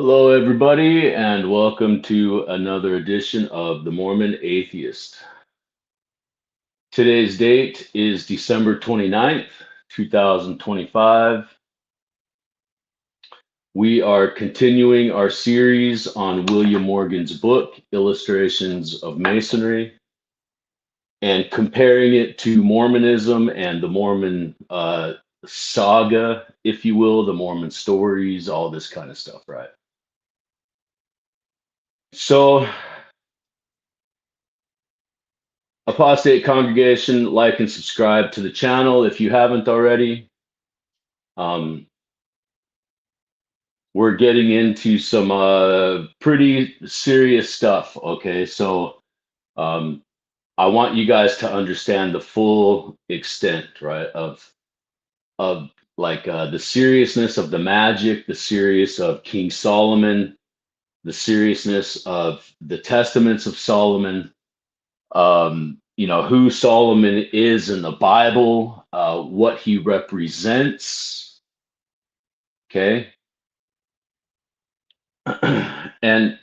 Hello, everybody, and welcome to another edition of The Mormon Atheist. Today's date is December 29th, 2025. We are continuing our series on William Morgan's book, Illustrations of Masonry, and comparing it to Mormonism and the Mormon saga, if you will, the Mormon stories, all this kind of stuff, right? So, Apostate congregation, like and subscribe to the channel if you haven't already. We're getting into some pretty serious stuff, okay? So I want you guys to understand the full extent, right, of the seriousness of the magic, the seriousness of King Solomon, the seriousness of the testaments of Solomon, who Solomon is in the Bible, what he represents. Okay. And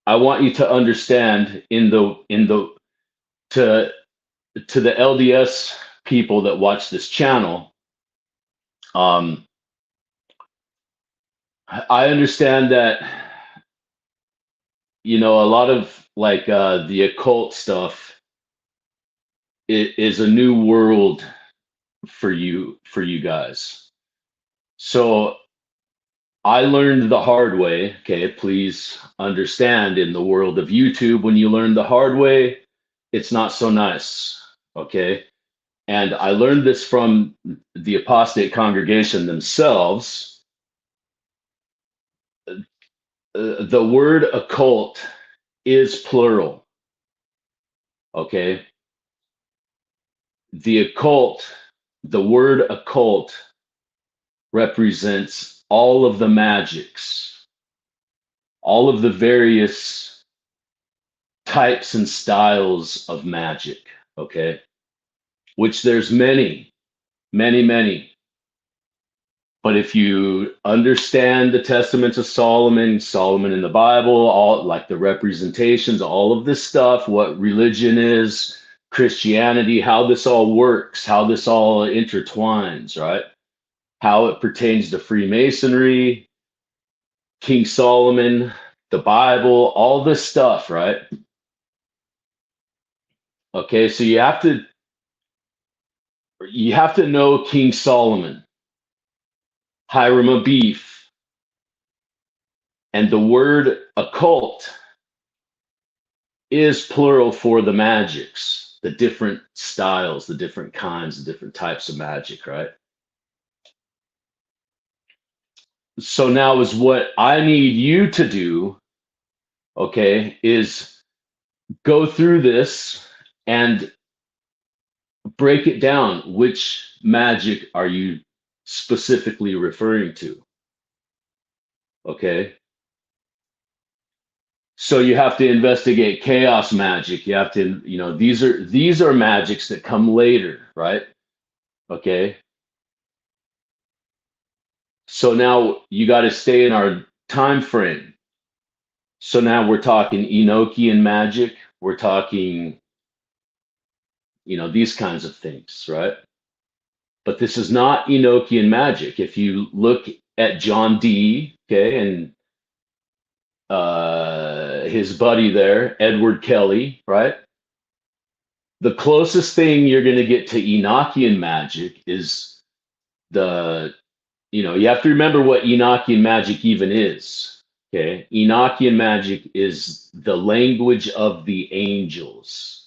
I want you to understand to the LDS people that watch this channel, I understand that, a lot of the occult stuff is a new world for you guys. So I learned the hard way. Okay, please understand, in the world of YouTube, when you learn the hard way, it's not so nice. Okay. And I learned this from the apostate congregation themselves. The word occult is plural. Okay. The word occult represents all of the magics, all of the various types and styles of magic, okay? Which there's many. But if you understand the testaments of Solomon in the Bible, all like the representations, all of this stuff, what religion is, Christianity, how this all works, how this all intertwines, right? How it pertains to Freemasonry, King Solomon, the Bible, all this stuff, right? Okay, so you have to know King Solomon, Hiram Abiff, and the word occult is plural for the magics, the different styles, the different kinds, the different types of magic, right? So now is what I need you to do, okay, is go through this and break it down. Which magic are you specifically referring to? Okay. So you have to investigate chaos magic. You have to, these are magics that come later, right? Okay. So now you got to stay in our time frame. So now we're talking Enochian magic. We're talking, these kinds of things, right? But this is not Enochian magic. If you look at John Dee, okay, and his buddy there, Edward Kelly, right? The closest thing you're going to get to Enochian magic is you have to remember what Enochian magic even is. Okay. Enochian magic is the language of the angels.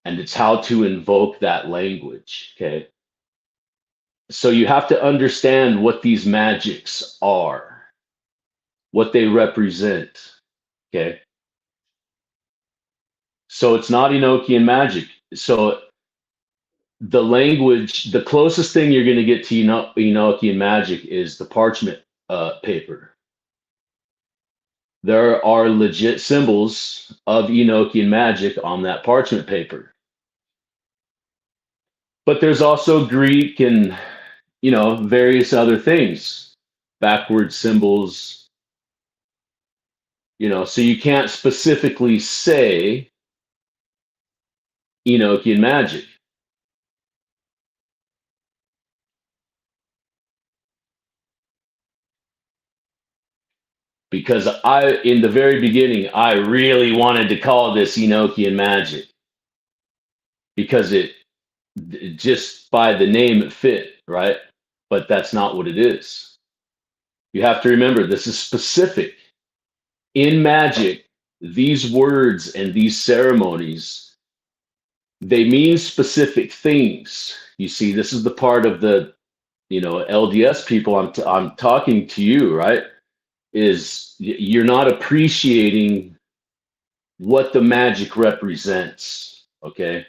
And it's how to invoke that language. Okay. So you have to understand what these magics are, what they represent. Okay. So it's not Enochian magic. So the language, the closest thing you're going to get to Enochian magic is the parchment paper. There are legit symbols of Enochian magic on that parchment paper. But there's also Greek and, various other things, backward symbols, So you can't specifically say Enochian magic. Because in the very beginning, I really wanted to call this Enochian magic because it just by the name it fit, right? But that's not what it is. You have to remember, this is specific. In magic, these words and these ceremonies, they mean specific things. You see, this is the part of the, LDS people I'm talking to you, right? Is you're not appreciating what the magic represents, okay?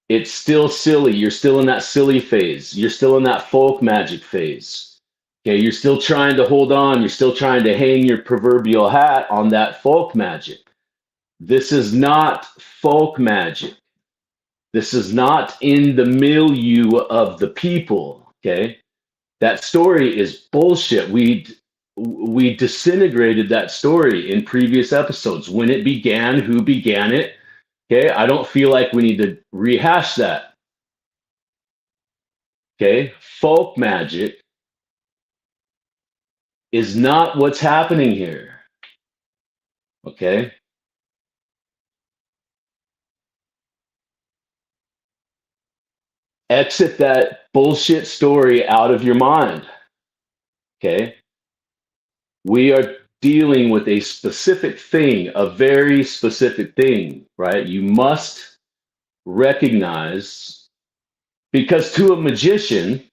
It's still silly. You're still in that silly phase. You're still in that folk magic phase. Okay, you're still trying to hold on. You're still trying to hang your proverbial hat on that folk magic. This is not folk magic. This is not in the milieu of the people, okay? That story is bullshit. We disintegrated that story in previous episodes. When it began, who began it, okay? I don't feel like we need to rehash that. Okay? Folk magic is not what's happening here. Okay? Exit that bullshit story out of your mind. Okay? We are dealing with a specific thing, a very specific thing, right? You must recognize, because to a magician,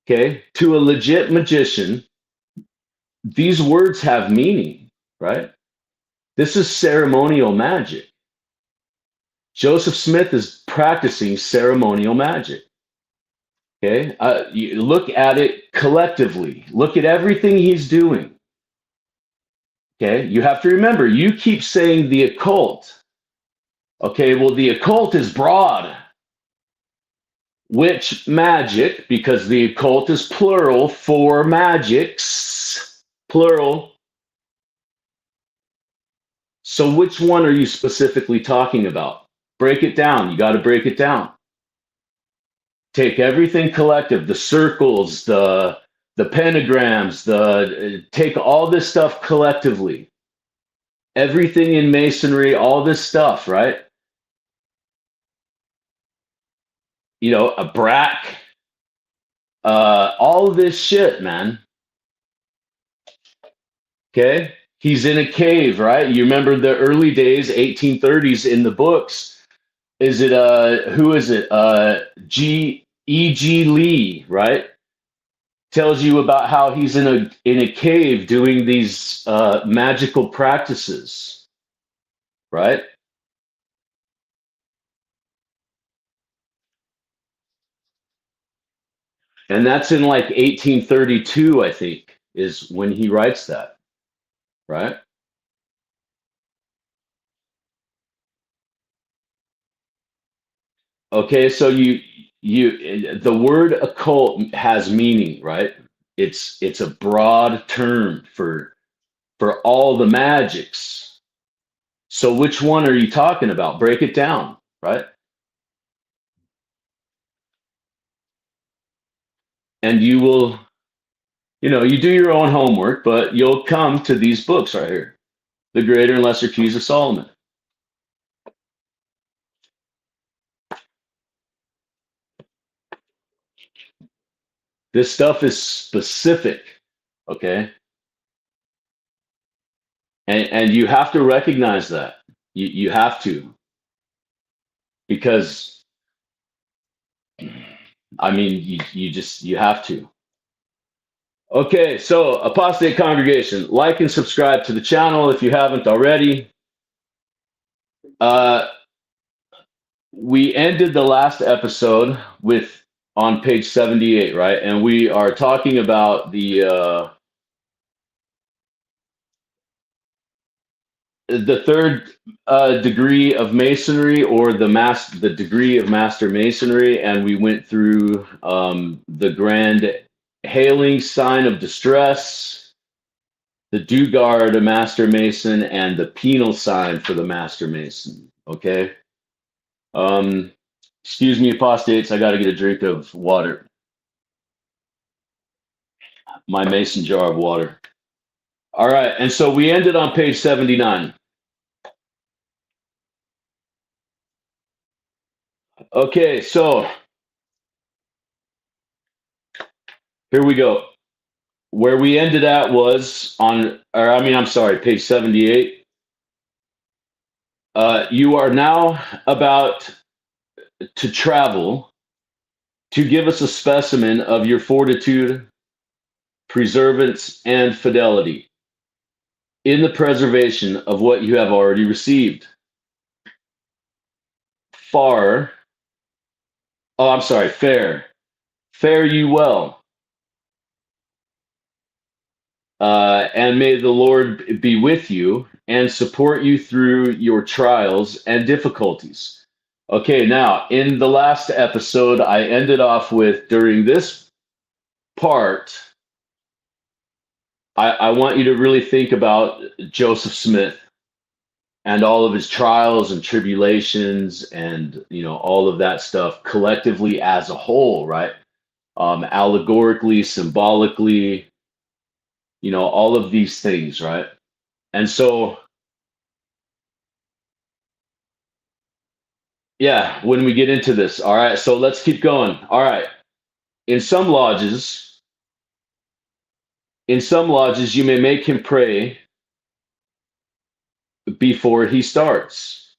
okay, to a legit magician, these words have meaning, right? This is ceremonial magic. Joseph Smith is practicing ceremonial magic. Okay, you look at it collectively. Look at everything he's doing. Okay, you have to remember, you keep saying the occult. Okay, well, the occult is broad. Which magic, because the occult is plural for magics, plural. So which one are you specifically talking about? Break it down. You got to break it down. Take everything collective, the circles, the pentagrams, take all this stuff collectively. Everything in Masonry, all this stuff, right? A brack, all of this shit, man. Okay? He's in a cave, right? You remember the early days, 1830s in the books. Is it who is it? E.G. Lee, right? Tells you about how he's in a cave doing these magical practices, right? And that's in like 1832, I think, is when he writes that, right? Okay, so the word occult has meaning, right? It's a broad term for all the magics. So which one are you talking about? Break it down, right? And you will, you do your own homework, but you'll come to these books right here, The Greater and Lesser Keys of Solomon. This stuff is specific, okay? And you have to recognize that. You have to. Because, I mean, you have to. Okay, so Apostate Congregation, like and subscribe to the channel if you haven't already. We ended the last episode on page 78, right? And we are talking about the third degree of Masonry, or the degree of Master Masonry, and we went through the grand hailing sign of distress, the do guard, a master mason, and the penal sign for the master mason. Okay. Excuse me, apostates. I got to get a drink of water. My mason jar of water. All right. And so we ended on page 79. Okay. So here we go. Where we ended at was on, or I mean, I'm sorry, page 78. You are now about to travel to give us a specimen of your fortitude, preservance, and fidelity in the preservation of what you have already received. Fare you well. And may the Lord be with you and support you through your trials and difficulties. Okay, now in the last episode, I ended off with, during this part, I want you to really think about Joseph Smith and all of his trials and tribulations and, all of that stuff collectively as a whole, right? Allegorically, symbolically, all of these things, right? And so, yeah, when we get into this, all right, so let's keep going. All right. In some lodges, you may make him pray before he starts.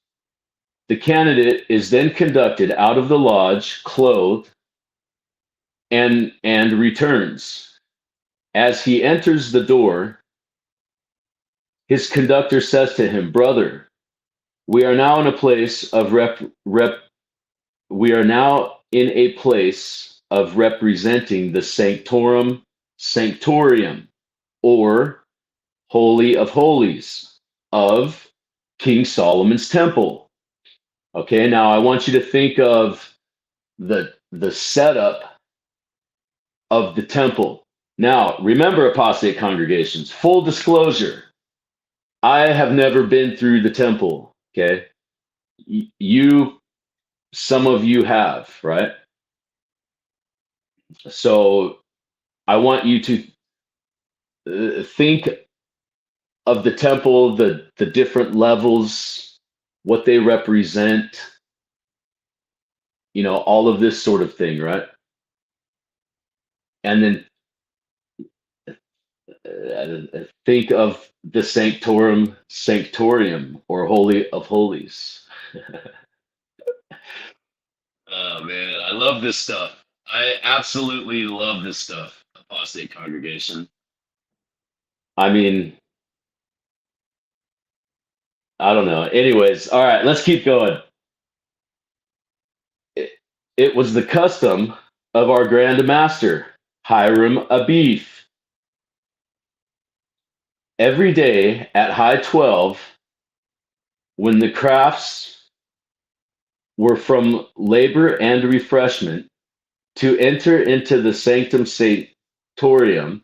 The candidate is then conducted out of the lodge, clothed, and returns. As he enters the door, his conductor says to him, "Brother, we are now in a place of we are now in a place of representing the sanctorum sanctorium, or holy of holies of King Solomon's temple." Okay, now I want you to think of the setup of the temple. Now, remember, apostate congregations, full disclosure, I have never been through the temple. Okay, some of you have, right? So I want you to think of the temple, the different levels, what they represent, all of this sort of thing, right? And then think of the sanctorum sanctorium, or holy of holies. Oh man, I love this stuff. I absolutely love this stuff, apostate congregation. I mean, I don't know. Anyways, all right, let's keep going. It was the custom of our Grand Master, Hiram Abiff, every day at high 12, when the crafts were from labor and refreshment, to enter into the sanctum sanctorium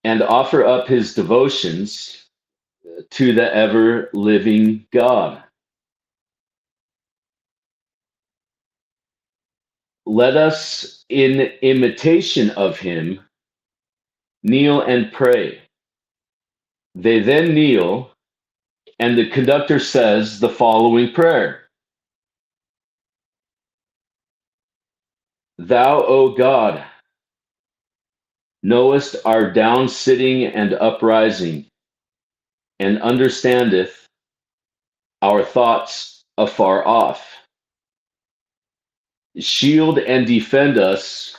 and offer up his devotions to the ever living God. Let us, in imitation of him, kneel and pray. They then kneel, and the conductor says the following prayer: "Thou, O God, knowest our down sitting and uprising, and understandeth our thoughts afar off. Shield and defend us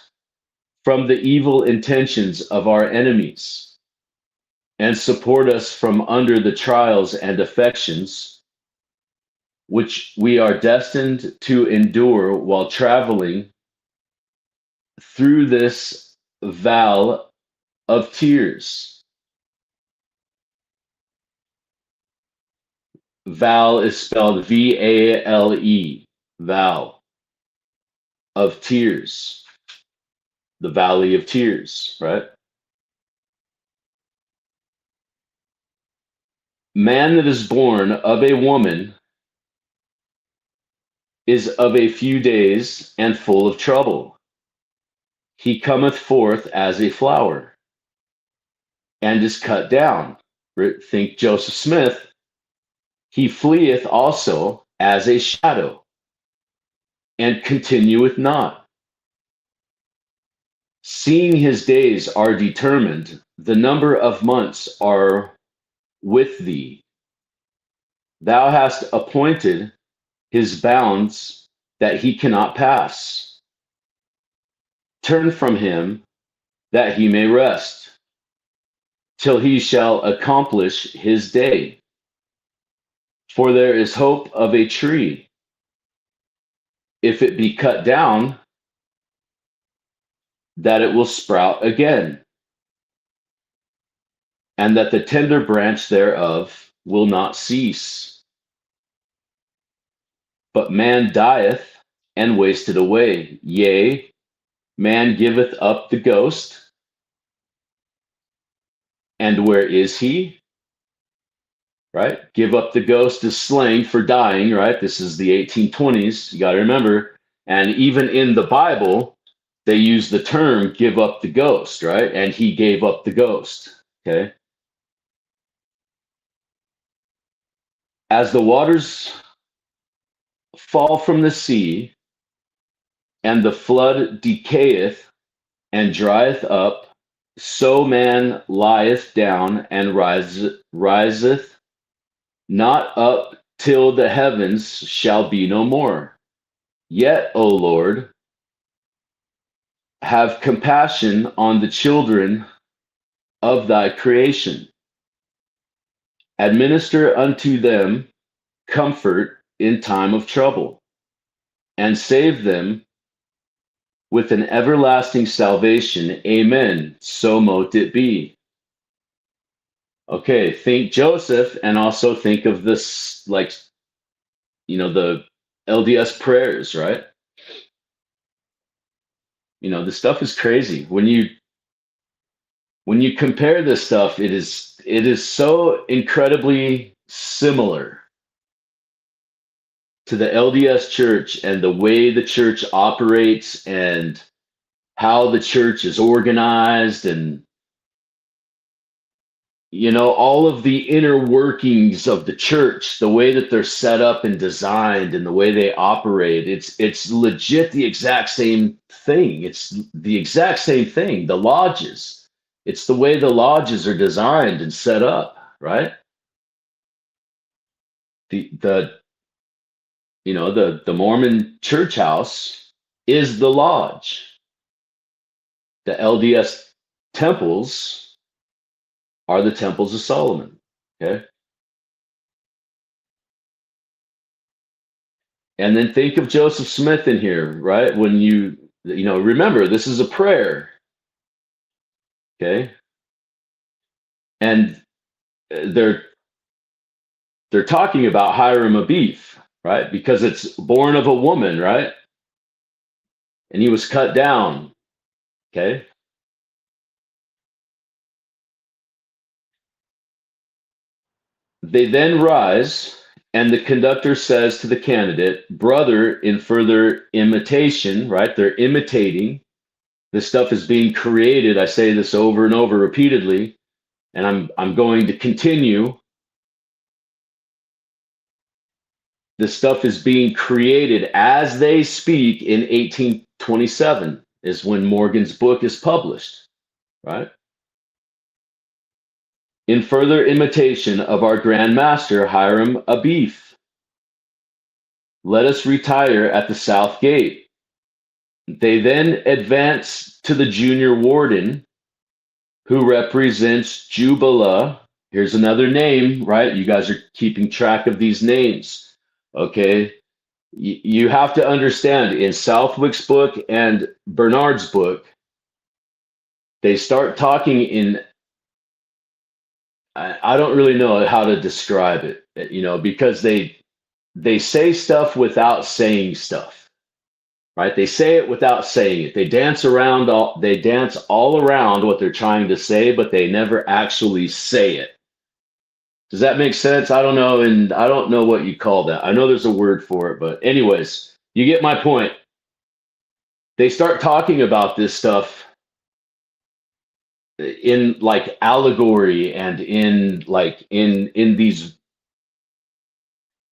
from the evil intentions of our enemies, and support us from under the trials and affections which we are destined to endure while traveling through this vale of tears." Val is spelled Vale, val of tears, the valley of tears, right? Man that is born of a woman is of a few days and full of trouble. He cometh forth as a flower and is cut down. Think Joseph Smith. He fleeth also as a shadow and continueth not. Seeing his days are determined, the number of months are with thee. Thou hast appointed his bounds that he cannot pass. Turn from him that he may rest, till he shall accomplish his day. For there is hope of a tree, if it be cut down, that it will sprout again, and that the tender branch thereof will not cease. But man dieth and wasteth away. Yea, man giveth up the ghost. And where is he? Right? Give up the ghost is slang for dying, right? This is the 1820s. You got to remember. And even in the Bible, they use the term give up the ghost, right? And he gave up the ghost. Okay. As the waters fall from the sea, and the flood decayeth and drieth up, so man lieth down and riseth not up till the heavens shall be no more. Yet, O Lord, have compassion on the children of thy creation. Administer unto them comfort in time of trouble, and save them with an everlasting salvation. Amen. So mote it be. Okay, think Joseph, and also think of this, like, the LDS prayers, right? This stuff is crazy. When you compare this stuff, it is so incredibly similar to the LDS church and the way the church operates and how the church is organized, and all of the inner workings of the church, the way that they're set up and designed and the way they operate. It's legit the exact same thing. It's the exact same thing. The lodges. It's the way the lodges are designed and set up, right? The Mormon church house is the lodge. The LDS temples are the temples of Solomon. Okay. And then think of Joseph Smith in here, right? When you remember, this is a prayer. Okay. And they're talking about Hiram Abiff, right? Because it's born of a woman, right? And he was cut down. Okay. They then rise, and the conductor says to the candidate, brother, in further imitation, right? They're imitating. This stuff is being created. I say this over and over repeatedly, and I'm going to continue. This stuff is being created as they speak in 1827 is when Morgan's book is published, right? In further imitation of our Grand Master, Hiram Abiff, let us retire at the south gate. They then advance to the junior warden, who represents Jubilah. Here's another name, right? You guys are keeping track of these names, okay? You have to understand, in Southwick's book and Bernard's book, they start talking in, I don't really know how to describe it, because they say stuff without saying stuff, right? They say it without saying it. They dance all around what they're trying to say, but they never actually say it. Does that make sense? I don't know, and I don't know what you call that. I know there's a word for it, but anyways, you get my point. They start talking about this stuff in like allegory and in like in these,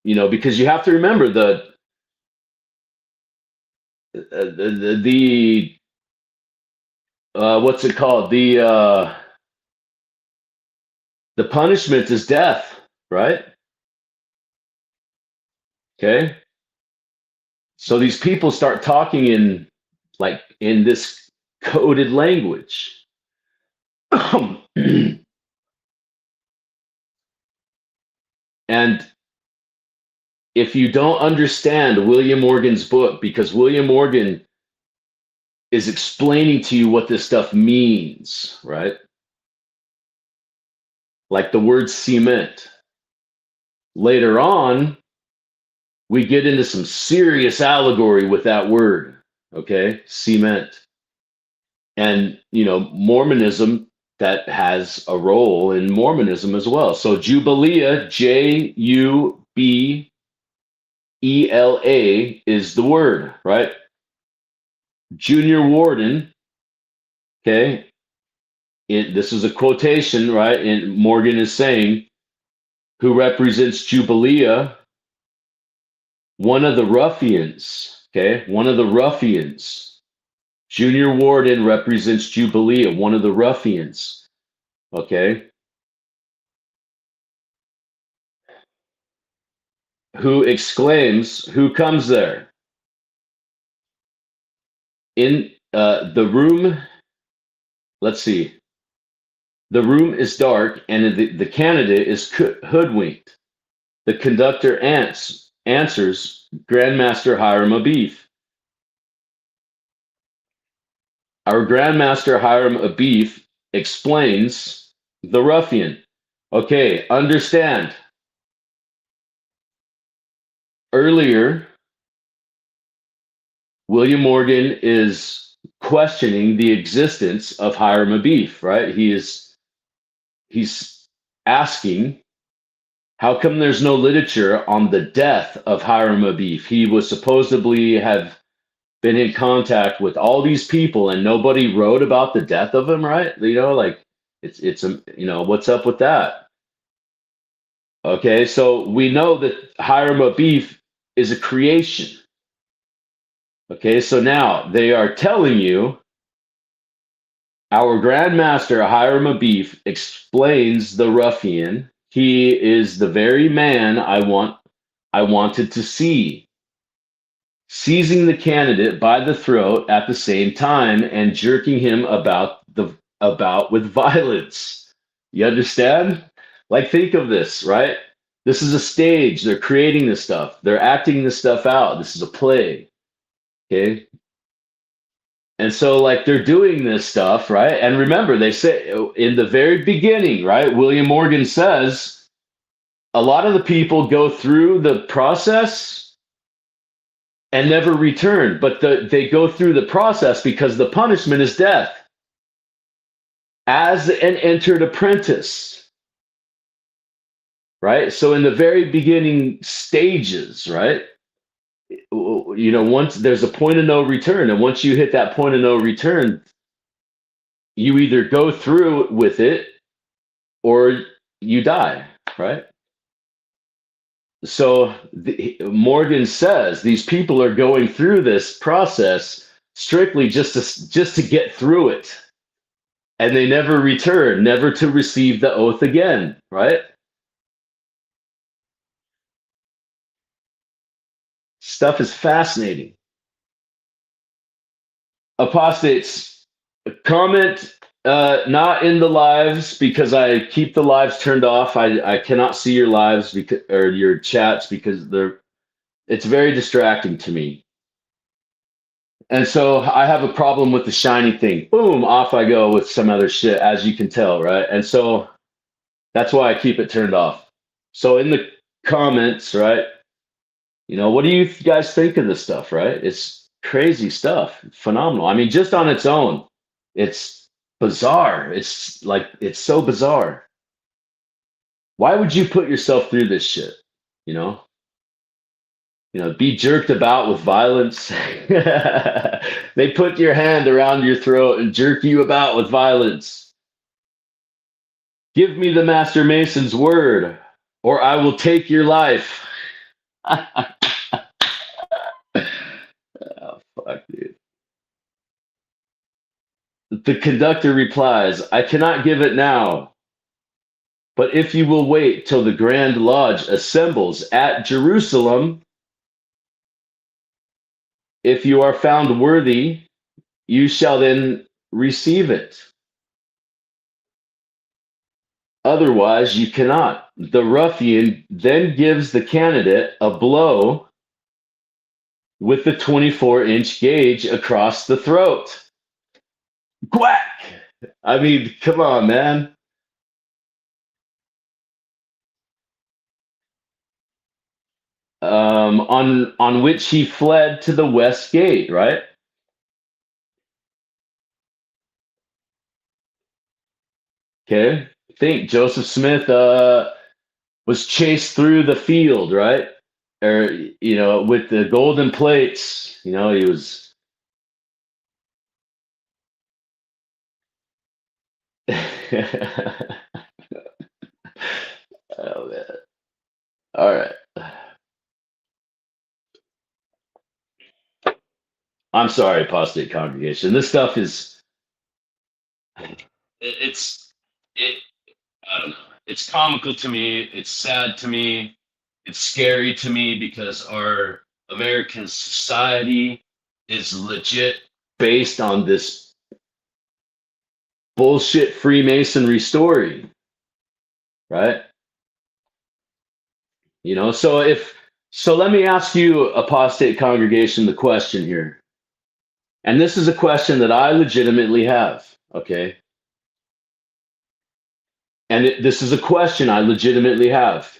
because you have to remember the what's it called? The punishment is death, right? Okay. So these people start talking in this coded language. And if you don't understand William Morgan's book, because William Morgan is explaining to you what this stuff means, right? Like the word cement. Later on, we get into some serious allegory with that word, okay? Cement. And, Mormonism, that has a role in Mormonism as well. So Jubilee, Jubela, is the word, right? Junior Warden, okay? This is a quotation, right? And Morgan is saying, who represents Jubilee, one of the ruffians, okay? One of the ruffians. Junior Warden represents Jubilee, one of the ruffians, okay? Who exclaims, who comes there? In the room, let's see. The room is dark and the candidate is hoodwinked. The conductor answers, Grandmaster Hiram Abiff. Our Grandmaster Hiram Abiff explains the ruffian. Okay, understand. Earlier, William Morgan is questioning the existence of Hiram Abiff, right? He's asking, how come there's no literature on the death of Hiram Abiff? He was supposedly have been in contact with all these people and nobody wrote about the death of him, right? Like it's what's up with that? Okay, so we know that Hiram Abiff is a creation. Okay, so now they are telling you our Grandmaster Hiram Abiff explains the ruffian. He is the very man I wanted to see, seizing the candidate by the throat at the same time and jerking him about with violence. You understand? Like, think of this, right? This is a stage. They're creating this stuff. They're acting this stuff out. This is a play. Okay. And so, like, they're doing this stuff, right? And remember, they say in the very beginning, right? William Morgan says a lot of the people go through the process and never return, but they go through the process because the punishment is death as an entered apprentice, right? So in the very beginning stages, right? Once there's a point of no return, and once you hit that point of no return, you either go through with it or you die, right? So Morgan says these people are going through this process strictly just to get through it, and they never return, never to receive the oath again, right? Stuff is fascinating. Apostates, comment not in the lives because I keep the lives turned off. I cannot see your lives or your chats because it's very distracting to me. And so I have a problem with the shiny thing. Boom, off I go with some other shit, as you can tell, right? And so that's why I keep it turned off. So in the comments, right? What do you guys think of this stuff, right? It's crazy stuff. Phenomenal. I mean, just on its own, it's bizarre. It's so bizarre. Why would you put yourself through this shit? You know? Be jerked about with violence. They put your hand around your throat and jerk you about with violence. Give me the Master Mason's word, or I will take your life. Oh, fuck, dude. The conductor replies, I cannot give it now, but if you will wait till the Grand Lodge assembles at Jerusalem, if you are found worthy, you shall then receive it. Otherwise, you cannot. The ruffian then gives the candidate a blow with the 24-inch gauge across the throat. Quack! I mean, come on, man. On which he fled to the west gate, right? Okay. Think Joseph Smith was chased through the field, right? Or with the golden plates. He was. Oh man. All right. I'm sorry, apostate congregation. This stuff is it's it I don't know. It's comical to me, it's sad to me, it's scary to me because our American society is legit based on this bullshit Freemasonry story, right? So let me ask you, apostate congregation, the question here. And this is a question that I legitimately have, okay? And this is a question I legitimately have.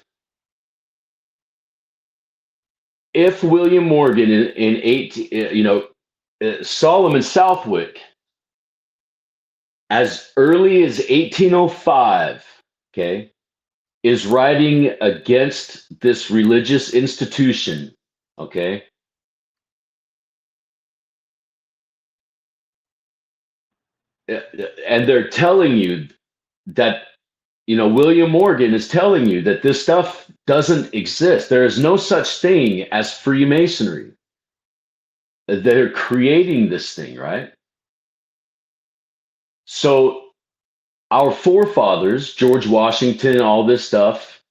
If William Morgan in 18, Solomon Southwick, as early as 1805, okay, is writing against this religious institution, okay? And they're telling you that, William Morgan is telling you that this stuff doesn't exist. There is no such thing as Freemasonry. They're creating this thing, right? So our forefathers, George Washington, all this stuff,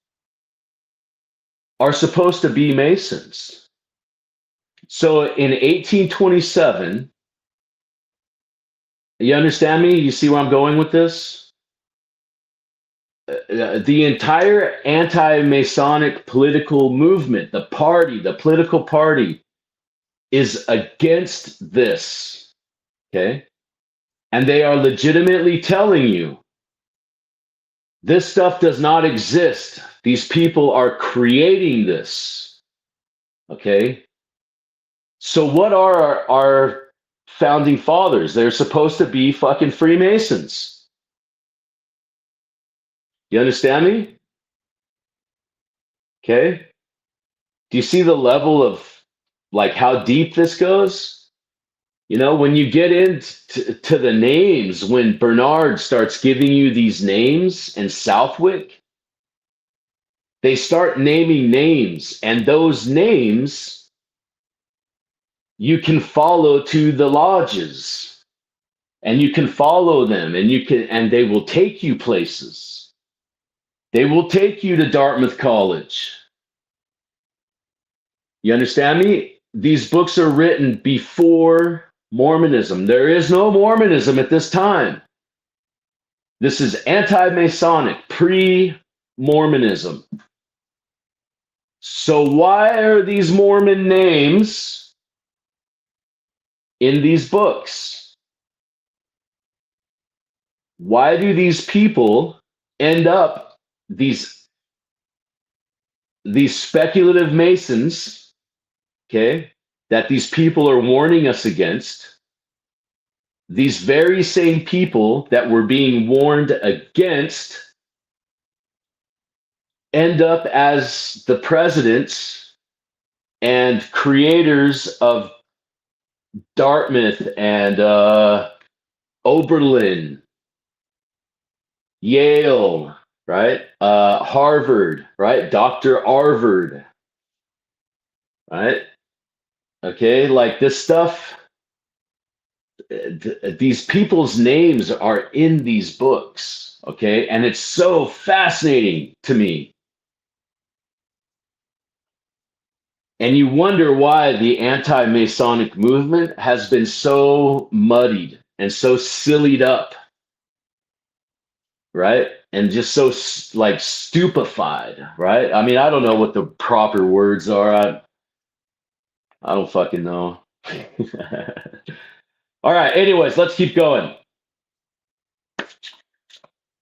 are supposed to be Masons. So in 1827, you understand me? You see where I'm going with this? The entire anti-Masonic political movement, the political party, is against this, okay? And they are legitimately telling you, this stuff does not exist. These people are creating this, okay? So what are our founding fathers? They're supposed to be fucking Freemasons. You understand me? Okay. Do you see the level of how deep this goes? When you get into the names, when Bernard starts giving you these names and Southwick, they start naming names, and those names you can follow to the lodges, and you can follow them, and they will take you places. They will take you to Dartmouth College. You understand me? These books are written before Mormonism. There is no Mormonism at this time. This is anti-Masonic, pre-Mormonism. So why are these Mormon names in these books? Why do these people end up these speculative Masons, okay, that these people are warning us against, these very same people that were being warned against end up as the presidents and creators of Dartmouth and Oberlin, Yale, right? Harvard, right? Dr. Arvard, right? Okay, like this stuff, these people's names are in these books, okay? And it's so fascinating to me. And you wonder why the anti-Masonic movement has been so muddied and so sillied up, right? And just so like stupefied, right? I mean, I don't know what the proper words are. I don't fucking know. All right, anyways, let's keep going.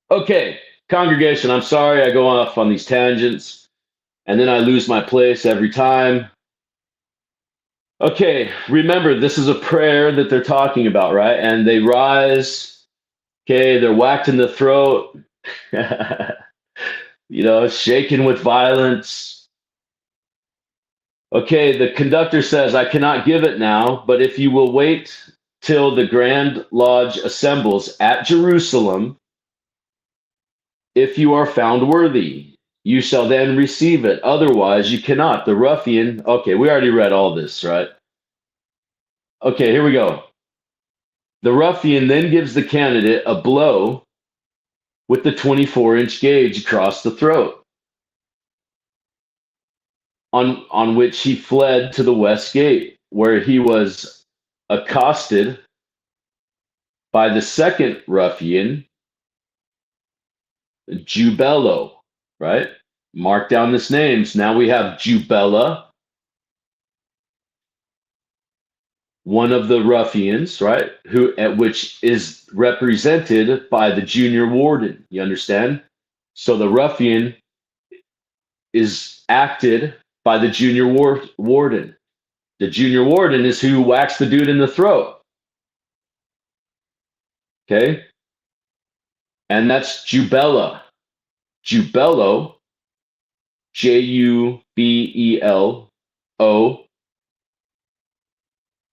Okay, congregation, I'm sorry I go off on these tangents and then I lose my place every time. Okay, remember, this is a prayer that they're talking about, right? And they rise, okay, they're whacked in the throat, shaken with violence. Okay, the conductor says, I cannot give it now, but if you will wait till the Grand Lodge assembles at Jerusalem, if you are found worthy, you shall then receive it. Otherwise, you cannot. The ruffian, okay, we already read all this, right? Okay, here we go. The ruffian then gives the candidate a blow with the 24-inch gauge across the throat, on which he fled to the west gate, where he was accosted by the second ruffian, Jubello, right? Mark down this names. Now we have Jubella, one of the ruffians, right? Which is represented by the junior warden. You understand? So the ruffian is acted by the junior warden. The junior warden is who whacks the dude in the throat. Okay? And that's Jubella. Jubello, Jubelo,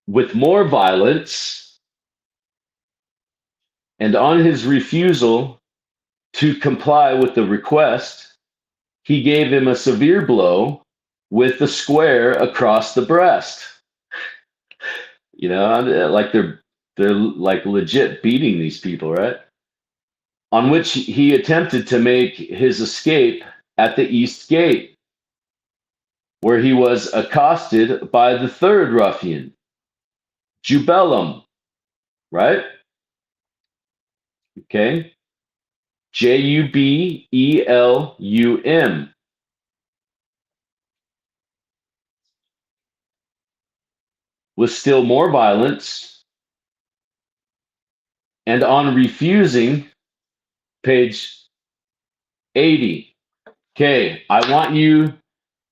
with more violence, and on his refusal to comply with the request, he gave him a severe blow with the square across the breast. Like they're like legit beating these people, right? On which he attempted to make his escape at the east gate, where he was accosted by the third ruffian, Jubellum, right? Okay. Jubelum. With still more violence, and on refusing, page 80. Okay, I want you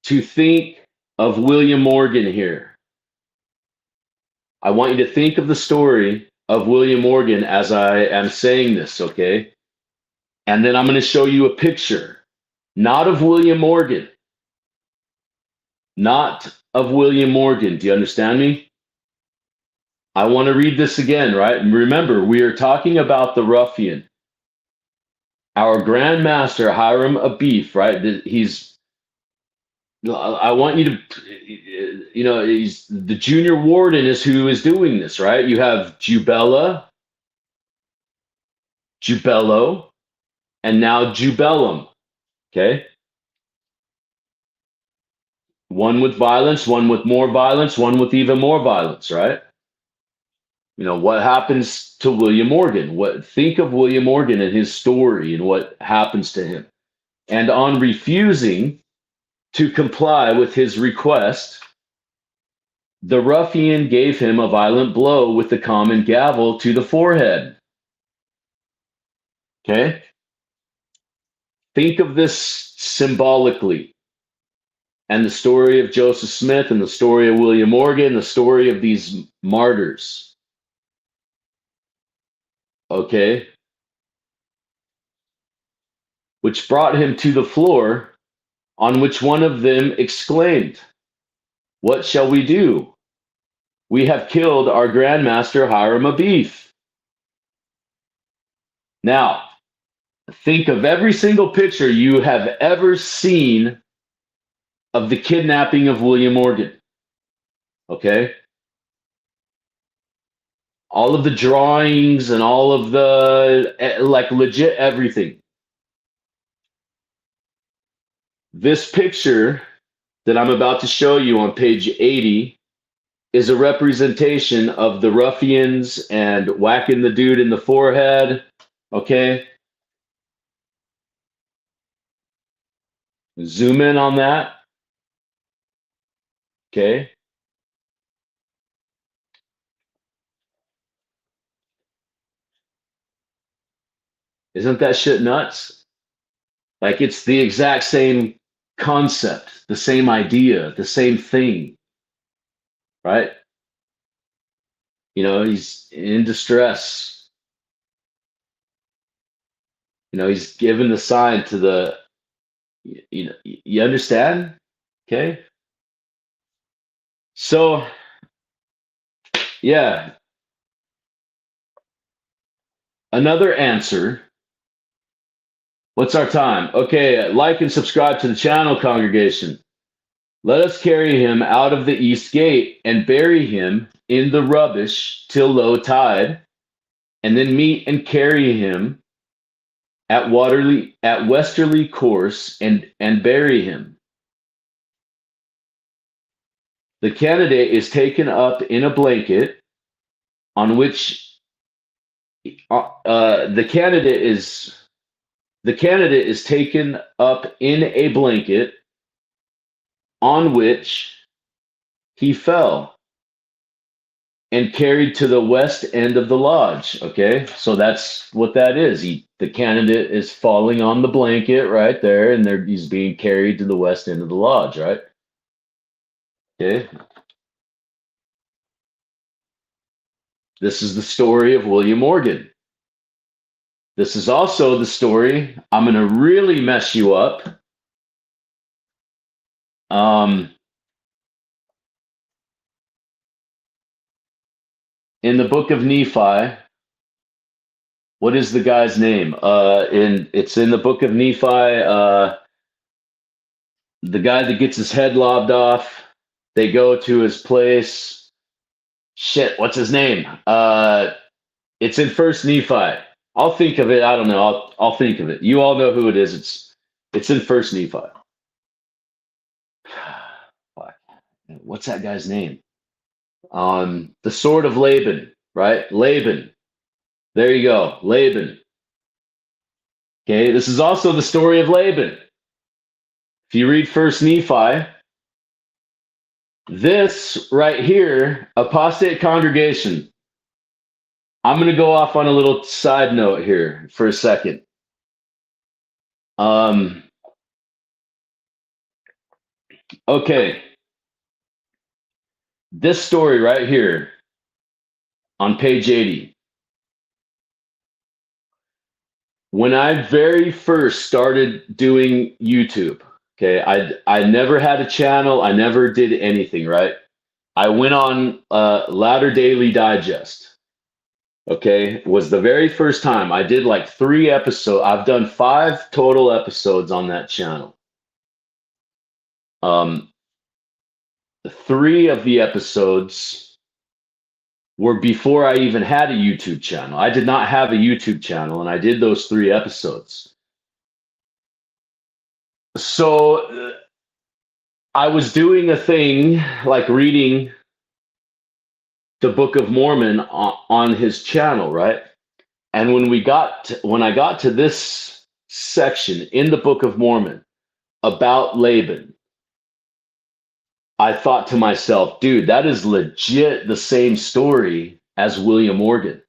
to think of William Morgan here. I want you to think of the story of William Morgan as I am saying this, okay? And then I'm going to show you a picture, not of William Morgan, not of William Morgan. Do you understand me? I want to read this again, right? And remember, we are talking about the ruffian. Our Grand Master, Hiram Abiff, right? I want you to, he's the junior warden is who is doing this, right? You have Jubello, and now Jubellum, okay? One with violence, one with more violence, one with even more violence, right? What happens to William Morgan? Think of William Morgan and his story and what happens to him. And on refusing to comply with his request, the ruffian gave him a violent blow with the common gavel to the forehead. Okay? Think of this symbolically. And the story of Joseph Smith and the story of William Morgan, the story of these martyrs. Okay? Which brought him to the floor on which one of them exclaimed, "What shall we do? We have killed our grandmaster Hiram Abiff." Now, think of every single picture you have ever seen of the kidnapping of William Morgan. Okay? All of the drawings and all of the, like, legit everything. This picture that I'm about to show you on page 80 is a representation of the ruffians and whacking the dude in the forehead. Okay? Zoom in on that. Okay? Isn't that shit nuts? Like, it's the exact same concept, the same idea, the same thing, right? You know, he's in distress. You know, he's given the sign to the, you know, you understand? Okay. So, yeah. Another answer. What's our time? Okay, like and subscribe to the channel, congregation. Let us carry him out of the east gate and bury him in the rubbish till low tide, and then meet and carry him at westerly course and bury him. The candidate is taken up in a blanket on which the candidate is taken up in a blanket on which he fell and carried to the west end of the lodge. Okay, so that's what that is. The candidate is falling on the blanket right there, and he's being carried to the west end of the lodge, right? Okay. This is the story of William Morgan. This is also the story. I'm going to really mess you up. In the book of Nephi, what is the guy's name? It's in the book of Nephi. The guy that gets his head lobbed off. They go to his place. Shit, what's his name? It's in First Nephi. I'll think of it. I don't know. I'll think of it. You all know who it is. It's in First Nephi. What's that guy's name? The sword of Laban, right? Laban. There you go, Laban. Okay, this is also the story of Laban. If you read First Nephi, this right here, apostate congregation. I'm going to go off on a little side note here for a second. Okay. This story right here on page 80. When I very first started doing YouTube, okay, I never had a channel. I never did anything, right? I went on Latter Daily Digest. Okay, it was the very first time. I did like 3 episodes. I've done 5 total episodes on that channel. 3 of the episodes were before I even had a YouTube channel. I did not have a YouTube channel, and I did those 3 episodes. So I was doing a thing like reading the Book of Mormon on his channel, right? And when I got to this section in the Book of Mormon about Laban, I thought to myself, dude, that is legit the same story as William Morgan,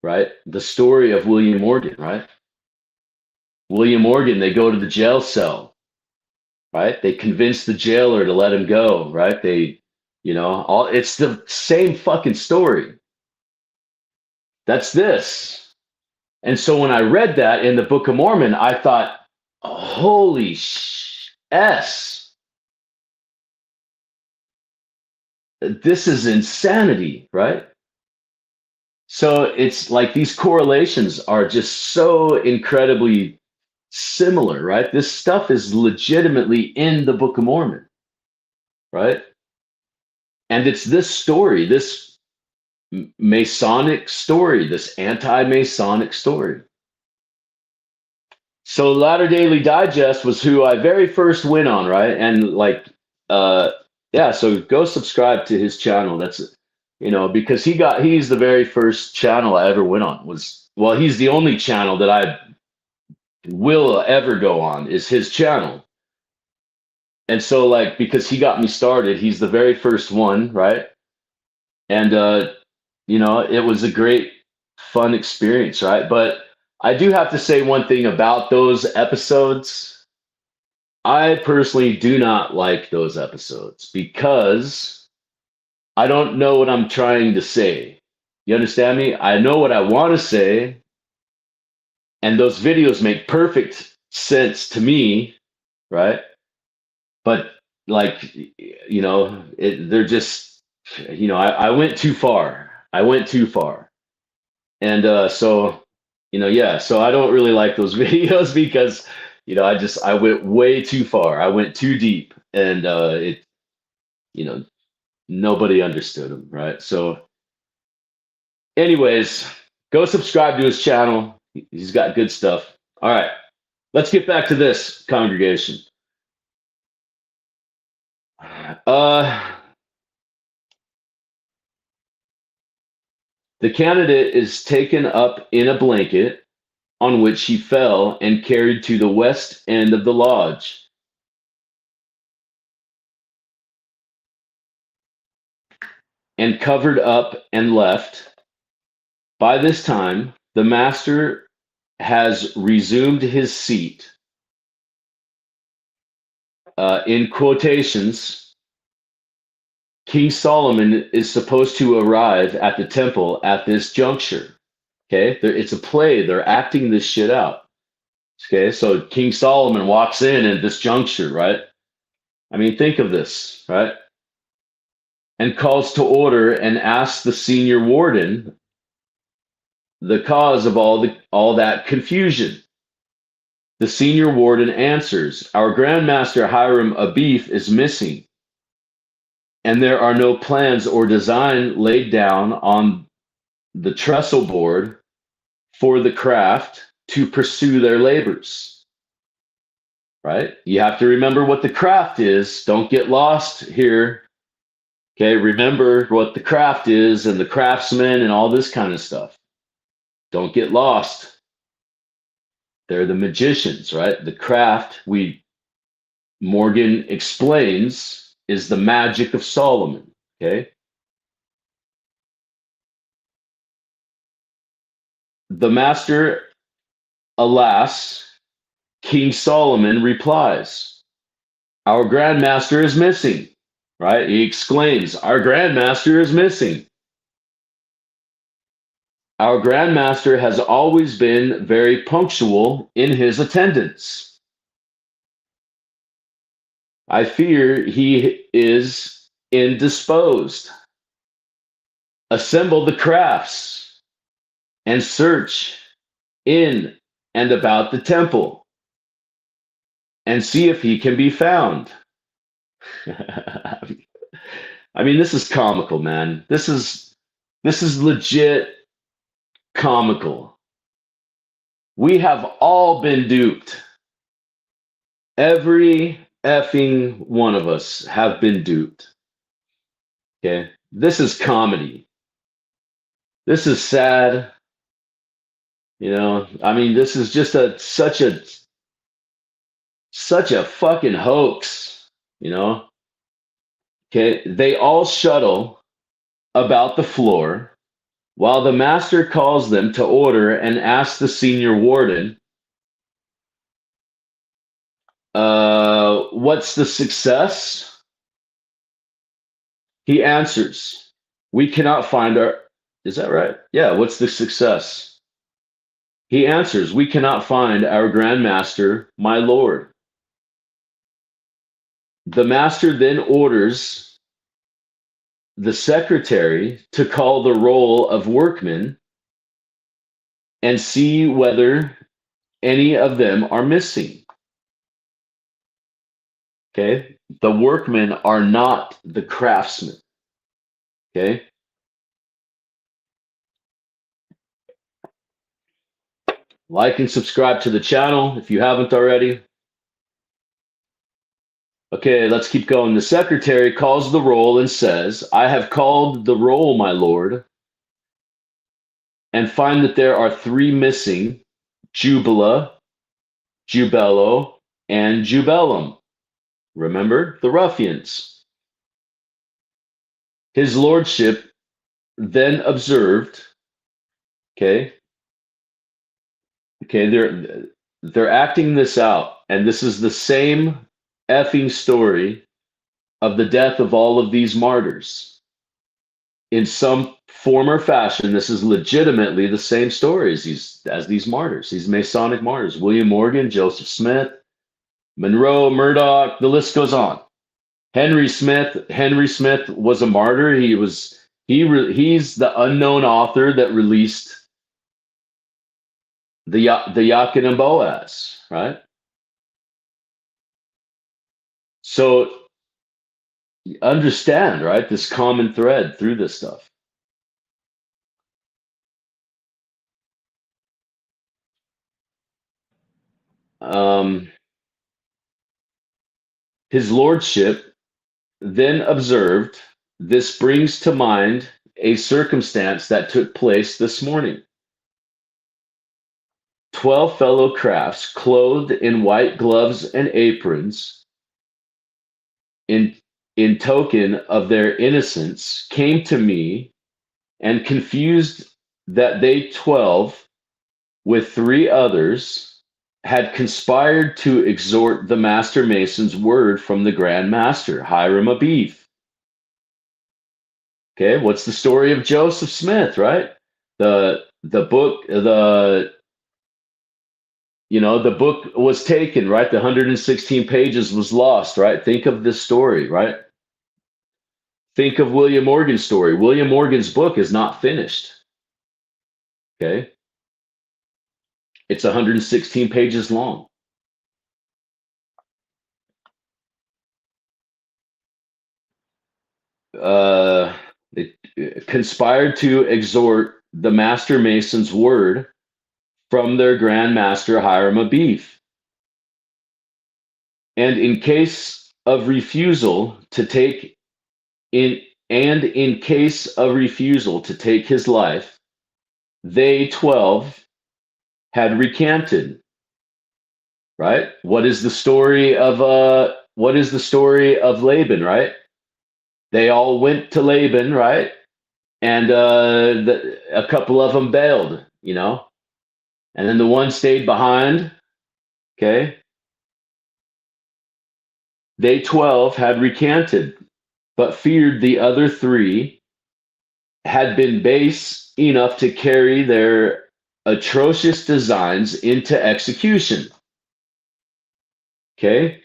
right? The story of William Morgan, right? William Morgan, they go to the jail cell, right? They convince the jailer to let him go, right? It's the same fucking story. That's this. And so when I read that in the Book of Mormon, I thought, Holy S. This is insanity, right? So it's like these correlations are just so incredibly similar, right? This stuff is legitimately in the Book of Mormon, right? And it's this story, this Masonic story, this anti-Masonic story. So Latter Daily Digest was who I very first went on, right? And like, yeah, so go subscribe to his channel. That's, because he's the very first channel I ever went on. Well, he's the only channel that I will ever go on is his channel. And so like, because he got me started, he's the very first one, right? And it was a great fun experience, right? But I do have to say one thing about those episodes. I personally do not like those episodes because I don't know what I'm trying to say. You understand me? I know what I want to say, and those videos make perfect sense to me, right? But like, they're just, I went too far. I went too far. And so, yeah, so I don't really like those videos because, I went way too far. I went too deep, and nobody understood him, right? So, anyways, go subscribe to his channel. He's got good stuff. All right, let's get back to this congregation. The candidate is taken up in a blanket on which he fell and carried to the west end of the lodge. And covered up and left. By this time, the master has resumed his seat. In quotations, King Solomon is supposed to arrive at the temple at this juncture. Okay, it's a play. They're acting this shit out. Okay, so King Solomon walks in at this juncture, right? I mean, think of this, right? And calls to order and asks the senior warden the cause of all that confusion. The senior warden answers, "Our Grandmaster Hiram Abiff is missing, and there are no plans or design laid down on the trestle board for the craft to pursue their labors." Right? You have to remember what the craft is. Don't get lost here. Okay, remember what the craft is and the craftsmen and all this kind of stuff. Don't get lost. They're the magicians, right? The craft, Morgan explains, is the magic of Solomon. Okay. The master, alas, King Solomon replies, "Our grandmaster is missing." Right? He exclaims, "Our grandmaster is missing. Our grandmaster has always been very punctual in his attendance. I fear he is indisposed. Assemble the crafts and search in and about the temple and see if he can be found." I mean, this is comical, man. This is legit comical. We have all been duped. Every effing one of us have been duped. Okay? This is comedy. This is sad. I mean, this is just such a fucking hoax, Okay, they all shuttle about the floor while the master calls them to order and asks the senior warden, "What's the success?" He answers, "We cannot find our..." Is that right? Yeah, what's the success? He answers, we cannot find our Grand Master, my Lord. The master then orders the secretary to call the roll of workmen and see whether any of them are missing. Okay? The workmen are not the craftsmen. Okay? Like and subscribe to the channel if you haven't already. Okay, let's keep going. The secretary calls the roll and says, I have called the roll, my lord, and find that there are 3 missing, jubila, jubelo, and jubellum. Remember, the ruffians. His lordship then observed, okay, they're acting this out, and this is the same effing story of the death of all of these martyrs. In some form or fashion, this is legitimately the same story as these martyrs, these Masonic martyrs. William Morgan, Joseph Smith, Monroe, Murdoch, the list goes on. Henry Smith was a martyr. He's the unknown author that released the Yakin and Boaz, right? So understand, right, this common thread through this stuff. His lordship then observed, this brings to mind a circumstance that took place this morning. 12 fellow crafts, clothed in white gloves and aprons, in token of their innocence, came to me and confused that they 12, with 3 others, had conspired to extort the master mason's word from the Grand Master, Hiram Abiff. Okay, what's the story of Joseph Smith, right? The book was taken, right? The 116 pages was lost, right? Think of this story, right? Think of William Morgan's story. William Morgan's book is not finished. Okay? It's 116 pages long. It conspired to extort the master mason's word from their Grand Master Hiram Abiff. And in case of refusal to take his life, they 12 had recanted. Right? What is the story of Laban, right? They all went to Laban, right? And a couple of them bailed, and then the one stayed behind. Okay. They 12 had recanted, but feared the other 3 had been base enough to carry their atrocious designs into execution. Okay?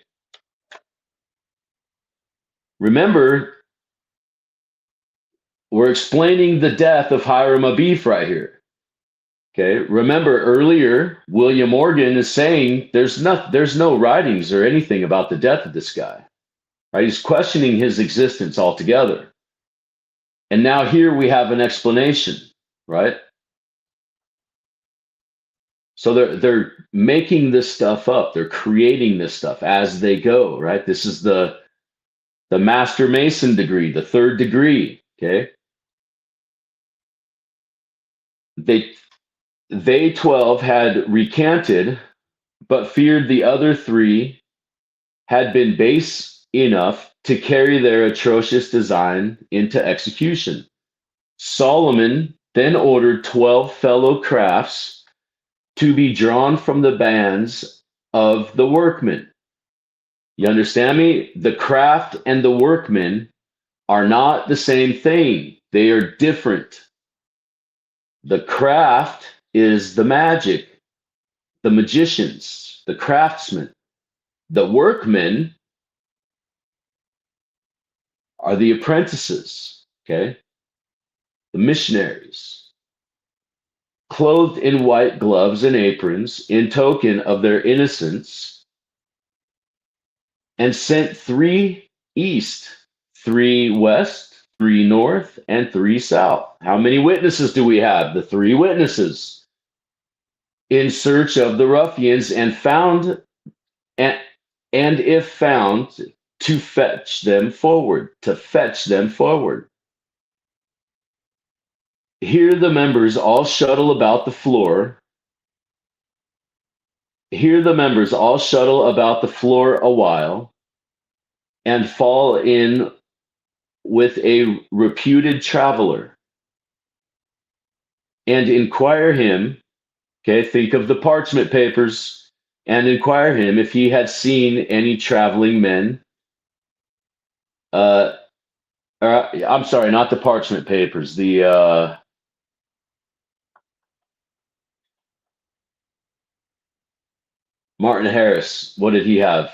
Remember, we're explaining the death of Hiram Abiff right here. Okay? Remember earlier, William Morgan is saying there's no writings or anything about the death of this guy. Right? He's questioning his existence altogether. And now here we have an explanation, right? So they're making this stuff up. They're creating this stuff as they go, right? This is the Master Mason degree, the 3rd degree, okay? They 12 had recanted, but feared the other 3 had been base enough to carry their atrocious design into execution. Solomon then ordered 12 fellow crafts to be drawn from the bands of the workmen. You understand me? The craft and the workmen are not the same thing. They are different. The craft is the magic. the magicians, the craftsmen. The workmen are the apprentices, okay? The missionaries, clothed in white gloves and aprons in token of their innocence, and sent 3 east, 3 west, 3 north, and 3 south. How many witnesses do we have? The 3 witnesses. In search of the ruffians, and found, and if found, to fetch them forward, Here the members all shuttle about the floor. Here the members all shuttle about the floor a while, and fall in with a reputed traveler, and inquire him, okay, think of the parchment papers, and inquire him if he had seen any traveling men. I'm sorry, not the parchment papers, the Martin Harris, what did he have?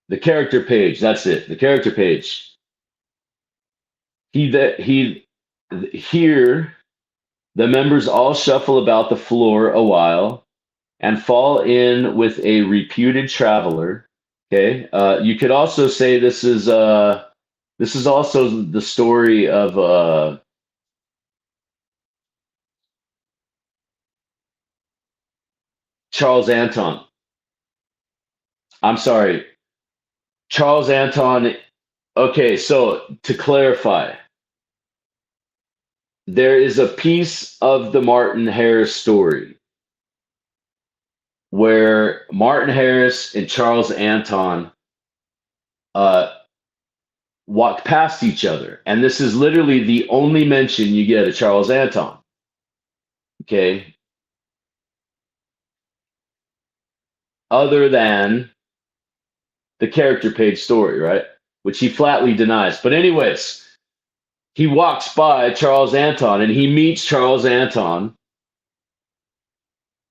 The character page, that's it, the character page. Here the members all shuffle about the floor a while, and fall in with a reputed traveler. Okay, you could also say this is also the story of Charles Anton. I'm sorry, Charles Anton. Okay, so to clarify, there is a piece of the Martin Harris story where Martin Harris and Charles Anton walked past each other. And this is literally the only mention you get of Charles Anton. Okay. Other than the character page story, right? Which he flatly denies. But, anyways, he walks by Charles Anton and he meets Charles Anton.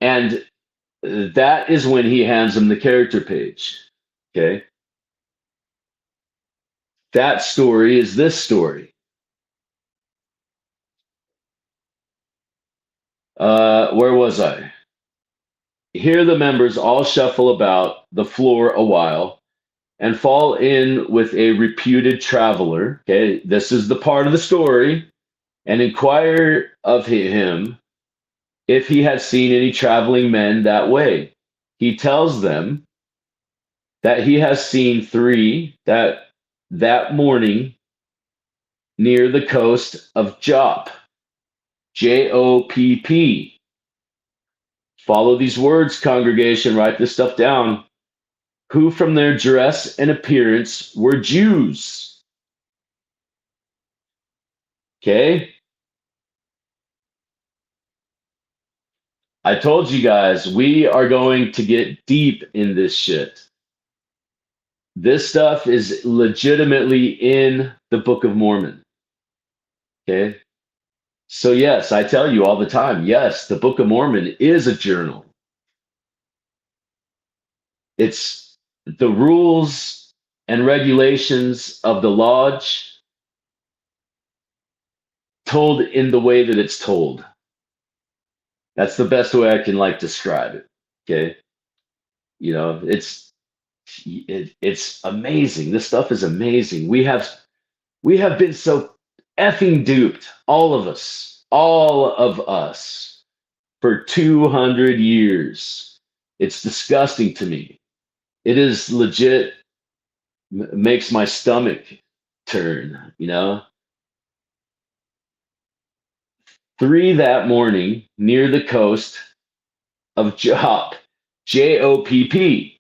And that is when he hands him the character page. Okay. That story is this story. Where was I? Here the members all shuffle about the floor a while, and fall in with a reputed traveler. Okay, this is the part of the story. And inquire of him if he had seen any traveling men that way. He tells them that he has seen 3 that morning near the coast of Jopp, Jopp. Follow these words, congregation, write this stuff down. Who from their dress and appearance were Jews. Okay? I told you guys, we are going to get deep in this shit. This stuff is legitimately in the Book of Mormon. Okay? So yes, I tell you all the time, yes, the Book of Mormon is a journal. It's the rules and regulations of the lodge told in the way that it's told. That's the best way I can describe it. Okay. You know, it's amazing. This stuff is amazing. We have been so effing duped, all of us, for 200 years. It's disgusting to me. It is legit, makes my stomach turn, 3 that morning near the coast of Jopp, Jopp,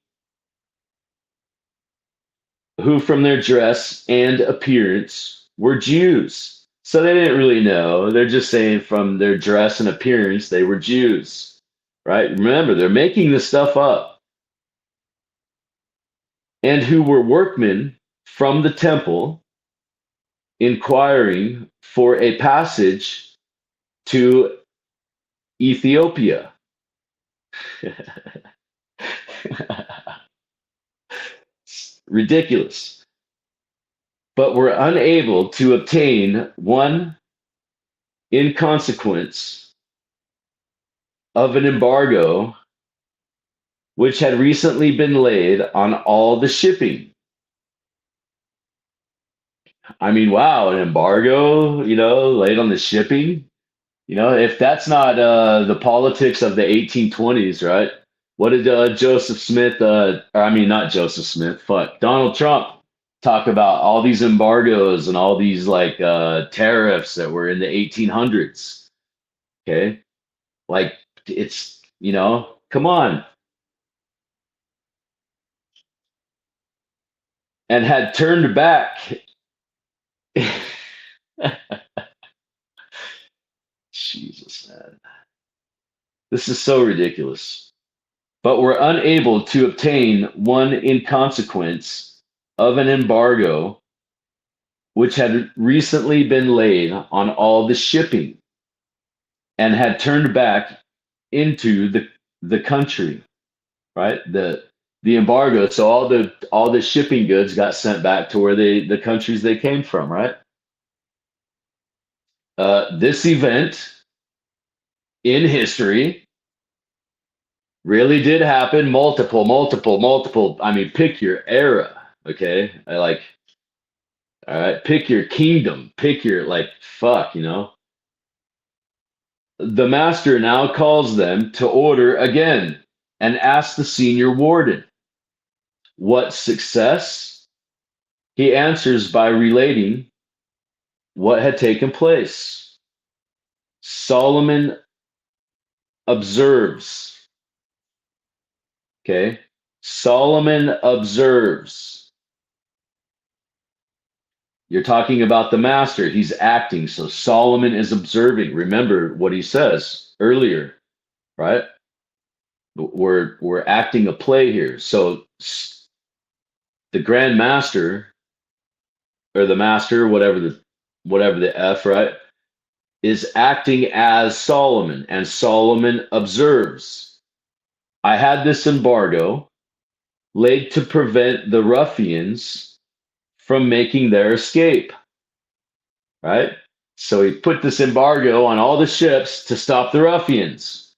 who from their dress and appearance were Jews. So they didn't really know. They're just saying from their dress and appearance, they were Jews, right? Remember, they're making this stuff up. And who were workmen from the temple, inquiring for a passage to Ethiopia. Ridiculous. But were unable to obtain one in consequence of an embargo which had recently been laid on all the shipping. I mean, wow, an embargo, laid on the shipping. If that's not the politics of the 1820s, right? What did Joseph Smith, I mean, not Joseph Smith, fuck, Donald Trump talk about all these embargoes and all these like tariffs that were in the 1800s? Okay. Like it's, come on. And had turned back. Jesus, man. This is so ridiculous. But were unable to obtain one in consequence of an embargo which had recently been laid on all the shipping and had turned back into the country, right? The embargo. So all the shipping goods got sent back to where the countries they came from, right? This event in history really did happen. Multiple. I mean, pick your era, okay? All right, pick your kingdom, pick your fuck, The master now calls them to order again and asks the senior warden, what success? He answers by relating what had taken place. Solomon observes. Okay. Solomon observes. You're talking about the master. He's acting. So Solomon is observing. Remember what he says earlier, right? We're acting a play here. So the Grand Master or the master, whatever the F, right, is acting as Solomon, and Solomon observes. I had this embargo laid to prevent the ruffians from making their escape, right? So he put this embargo on all the ships to stop the ruffians,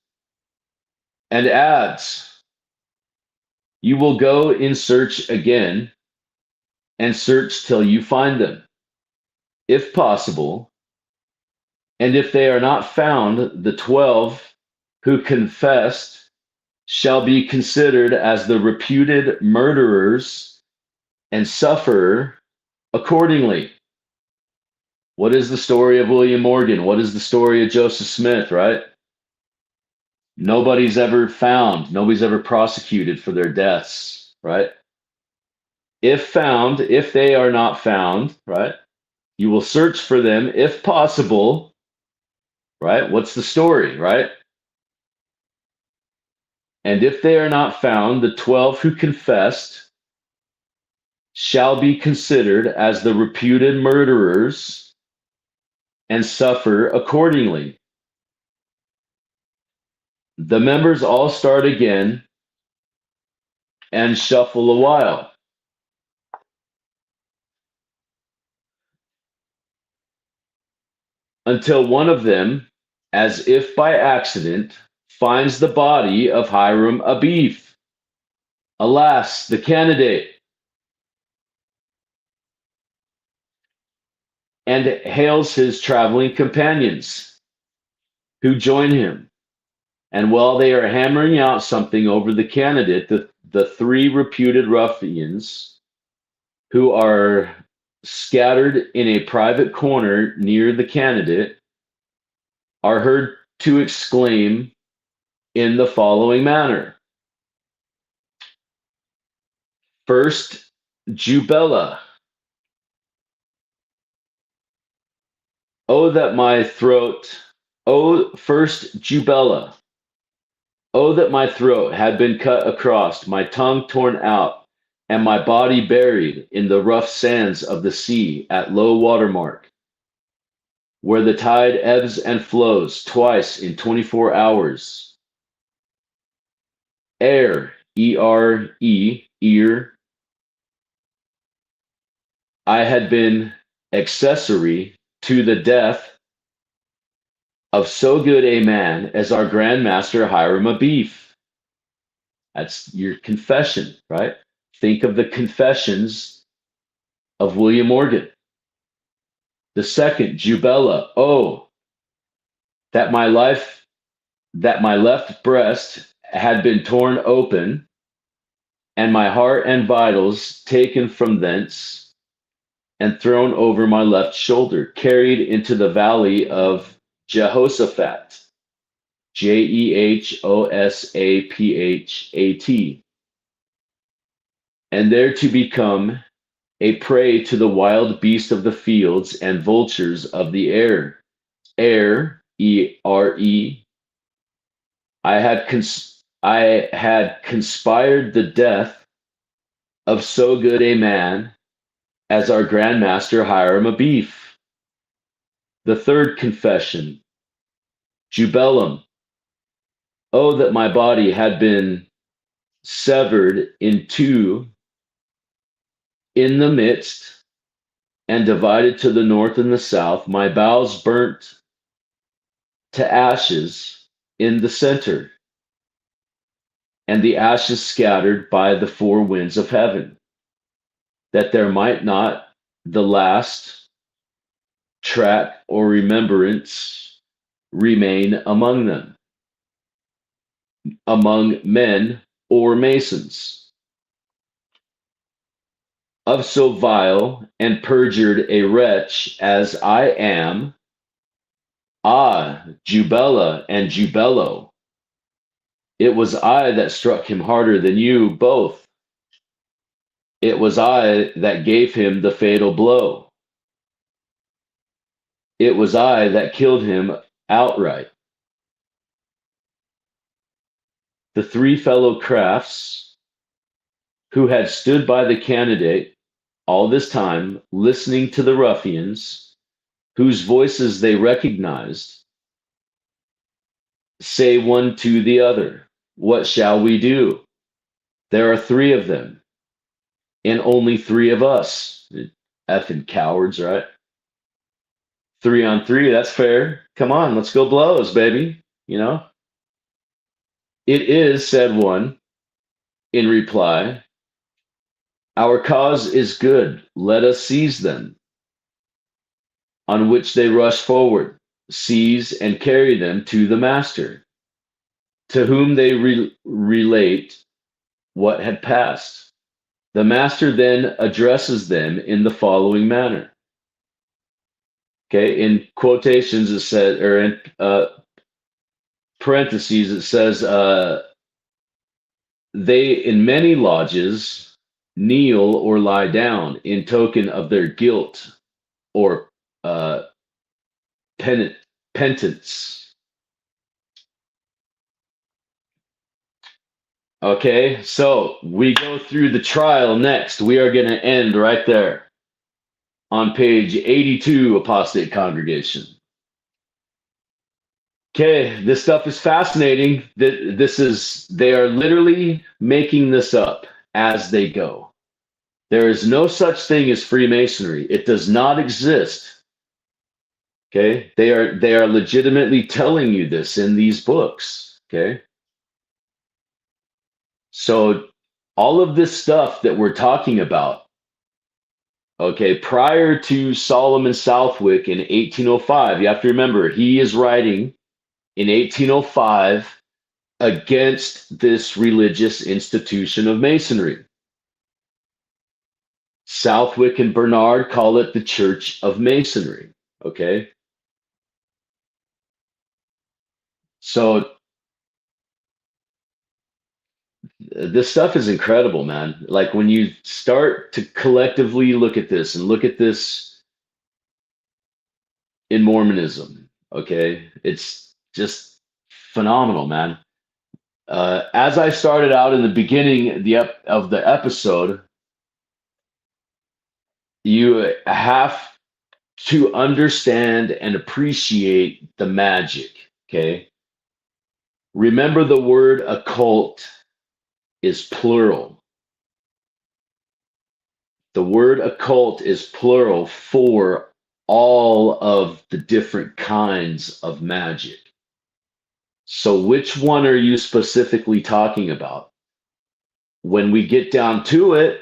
and adds, you will go in search again and search till you find them, if possible. And if they are not found, the 12 who confessed shall be considered as the reputed murderers and suffer accordingly. What is the story of William Morgan? What is the story of Joseph Smith, right? Nobody's ever found, nobody's ever prosecuted for their deaths, right? If found, if they are not found, right, you will search for them if possible, right? What's the story, right? And if they are not found, the 12 who confessed shall be considered as the reputed murderers and suffer accordingly. The members all start again and shuffle a while. Until one of them, as if by accident, finds the body of Hiram Abiff. Alas, the candidate, and hails his traveling companions, who join him. And while they are hammering out something over the candidate, the three reputed ruffians, who are scattered in a private corner near the candidate, are heard to exclaim in the following manner. First, Jubela. Oh, that my throat, oh, first Jubela. Oh, that my throat had been cut across, my tongue torn out, and my body buried in the rough sands of the sea at low water mark, where the tide ebbs and flows twice in 24 hours. Ere, E-R-E, ear. I had been accessory to the death of so good a man as our Grand Master Hiram Abiff. That's your confession, right? Think of the confessions of William Morgan. The second, Jubela. Oh, that my left breast had been torn open, and my heart and vitals taken from thence, and thrown over my left shoulder, carried into the valley of Jehoshaphat, Jehosaphat, and there to become a prey to the wild beast of the fields and vultures of the air. Ere, E-R-E, I had conspired the death of so good a man as our Grand Master Hiram Abiff. The third confession, Jubelum. Oh, that my body had been severed in two in the midst and divided to the north and the south, my bowels burnt to ashes in the center, and the ashes scattered by the four winds of heaven, that there might not the last track or remembrance remain among them, among men or masons. Of so vile and perjured a wretch as I am, Jubela and Jubelo, it was I that struck him harder than you both. It was I that gave him the fatal blow. It was I that killed him outright. The three fellow crafts who had stood by the candidate all this time, listening to the ruffians, whose voices they recognized, say one to the other, what shall we do? There are three of them, and only three of us. Effing cowards, right? 3 on 3, that's fair. Come on, let's go blows, baby. You know? It is, said one in reply, our cause is good. Let us seize them. On which they rush forward, seize and carry them to the master, to whom they relate what had passed. The master then addresses them in the following manner. Okay, in quotations it says, or in parentheses it says, they in many lodges kneel or lie down in token of their guilt or penance. Okay, so we go through the trial next. We are going to end right there on page 82, Apostate Congregation. Okay, this stuff is fascinating. They are literally making this up as they go. There is no such thing as Freemasonry. It does not exist. Okay, they are legitimately telling you this in these books. Okay. So all of this stuff that we're talking about, okay, prior to Solomon Southwick in 1805, you have to remember, he is writing in 1805 against this religious institution of Masonry. Southwick and Bernard call it the Church of Masonry, okay? So this stuff is incredible, man. Like when you start to collectively look at this and look at this in Mormonism, okay, it's just phenomenal, man. As I started out in the beginning of the episode, you have to understand and appreciate the magic, okay? Remember the word occult, is plural. The word occult is plural for all of the different kinds of magic. So which one are you specifically talking about? When we get down to it,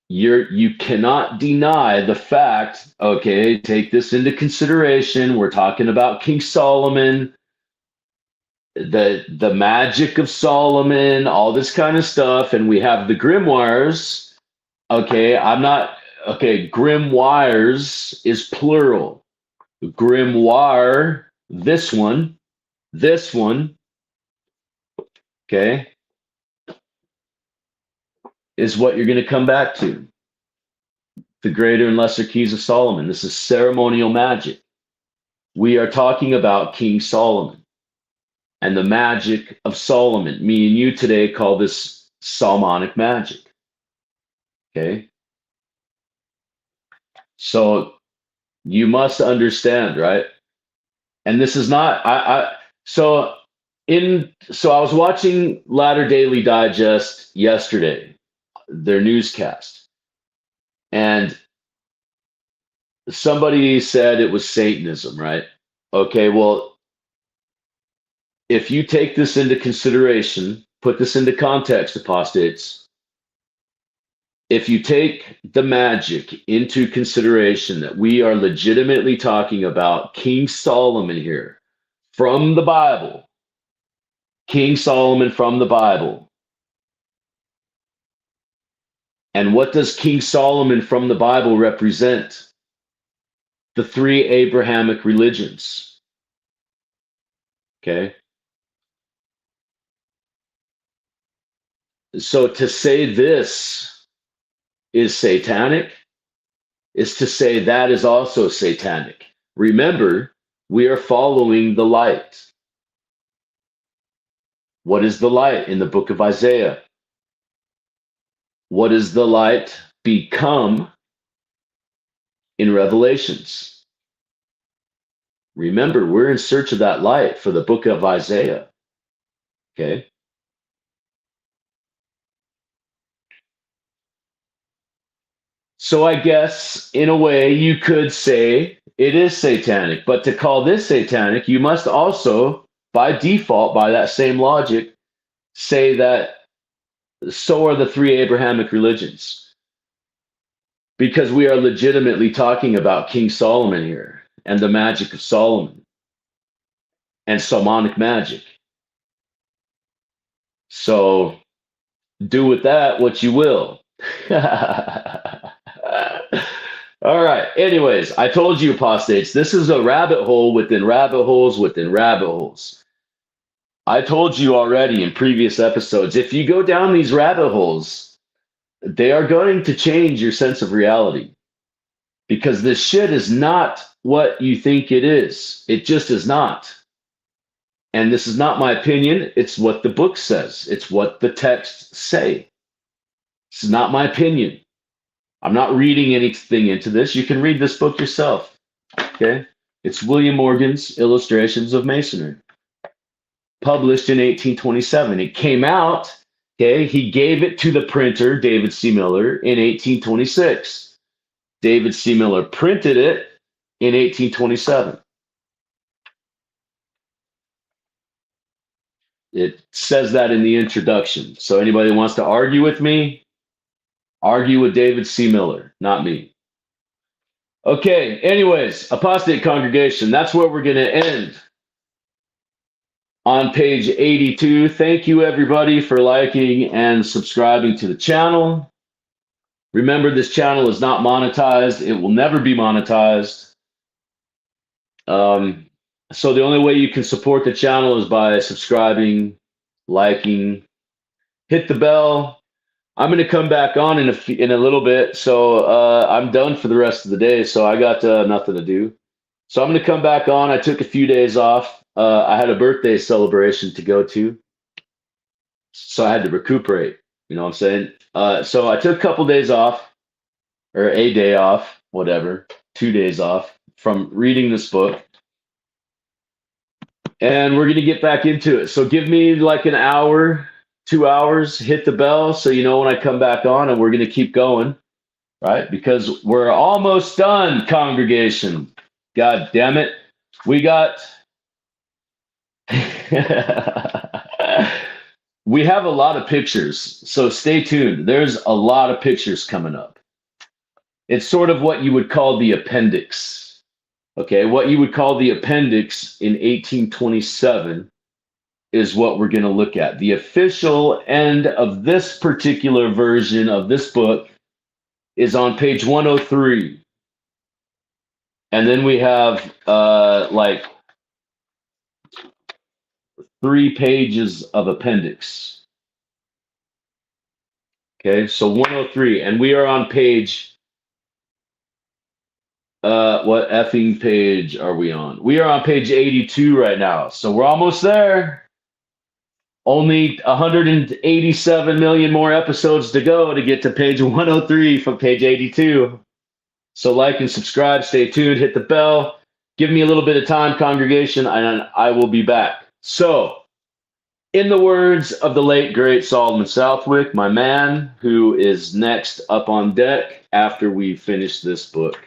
you cannot deny the fact, okay, take this into consideration. We're talking about King Solomon, the magic of Solomon, all this kind of stuff, and we have the grimoires. Okay, grimoires is plural. Grimoire, this one, okay, is what you're going to come back to. The greater and lesser keys of Solomon. This is ceremonial magic. We are talking about King Solomon and the magic of Solomon. Me and you today call this Solomonic magic. Okay? So you must understand, right? And this is not so I was watching Latter Daily Digest yesterday, their newscast. And somebody said it was Satanism, right? Okay, well, if you take this into consideration, put this into context, apostates, if you take the magic into consideration that we are legitimately talking about King Solomon here from the Bible, King Solomon from the Bible. And what does King Solomon from the Bible represent? The three Abrahamic religions. Okay. So to say this is satanic is to say that is also satanic. Remember, we are following the light. What is the light in the book of Isaiah? What does the light become in Revelations? Remember, we're in search of that light for the book of Isaiah. Okay. So I guess in a way you could say it is satanic, but to call this satanic, you must also, by default, by that same logic, say that so are the three Abrahamic religions. Because we are legitimately talking about King Solomon here and the magic of Solomon and Solomonic magic. So do with that what you will. All right. Anyways, I told you, apostates, this is a rabbit hole within rabbit holes within rabbit holes. I told you already in previous episodes, if you go down these rabbit holes, they are going to change your sense of reality. Because this shit is not what you think it is. It just is not. And this is not my opinion. It's what the book says. It's what the texts say. This is not my opinion. I'm not reading anything into this. You can read this book yourself. Okay? It's William Morgan's Illustrations of Masonry, published in 1827. It came out, okay? He gave it to the printer, David C. Miller, in 1826. David C. Miller printed it in 1827. It says that in the introduction. So anybody who wants to argue with me, argue with David C. Miller, not me. Okay, anyways, apostate congregation, that's where we're going to end. On page 82, thank you everybody for liking and subscribing to the channel. Remember, this channel is not monetized. It will never be monetized. So the only way you can support the channel is by subscribing, liking, hit the bell. I'm going to come back on in a little bit. So I'm done for the rest of the day. So I got nothing to do. So I'm going to come back on. I took a few days off. I had a birthday celebration to go to. So I had to recuperate. You know what I'm saying? So I took a couple days off, or a day off, whatever, 2 days off from reading this book. And we're going to get back into it. So give me like an hour 2 hours, hit the bell so you know when I come back on, and we're going to keep going, right? Because we're almost done, congregation. God damn it. We got... we have a lot of pictures, so stay tuned. There's a lot of pictures coming up. It's sort of what you would call the appendix. Okay, what you would call the appendix in 1827 is what we're going to look at. The official end of this particular version of this book is on page 103. And then we have like 3 pages of appendix. Okay, so 103, and we are on page... what effing page are we on? We are on page 82 right now, so we're almost there. Only 187 million more episodes to go to get to page 103 from page 82. So like and subscribe, stay tuned, hit the bell. Give me a little bit of time, congregation, and I will be back. So, in the words of the late, great Solomon Southwick, my man, who is next up on deck after we finish this book.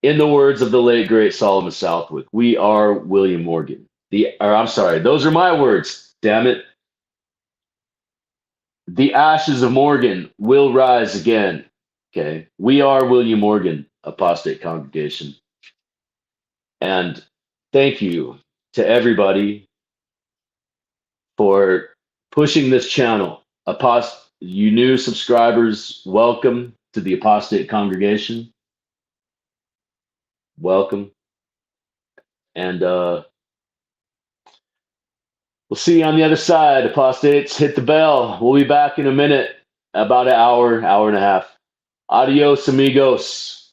In the words of the late, great Solomon Southwick, we are William Morgan. I'm sorry, those are my words, damn it. The ashes of Morgan will rise again. Okay, we are William Morgan, apostate congregation. And thank you to everybody for pushing this channel. You new subscribers, welcome to the apostate congregation. Welcome. And we'll see you on the other side, apostates. Hit the bell. We'll be back in a minute, about an hour, hour and a half. Adios, amigos.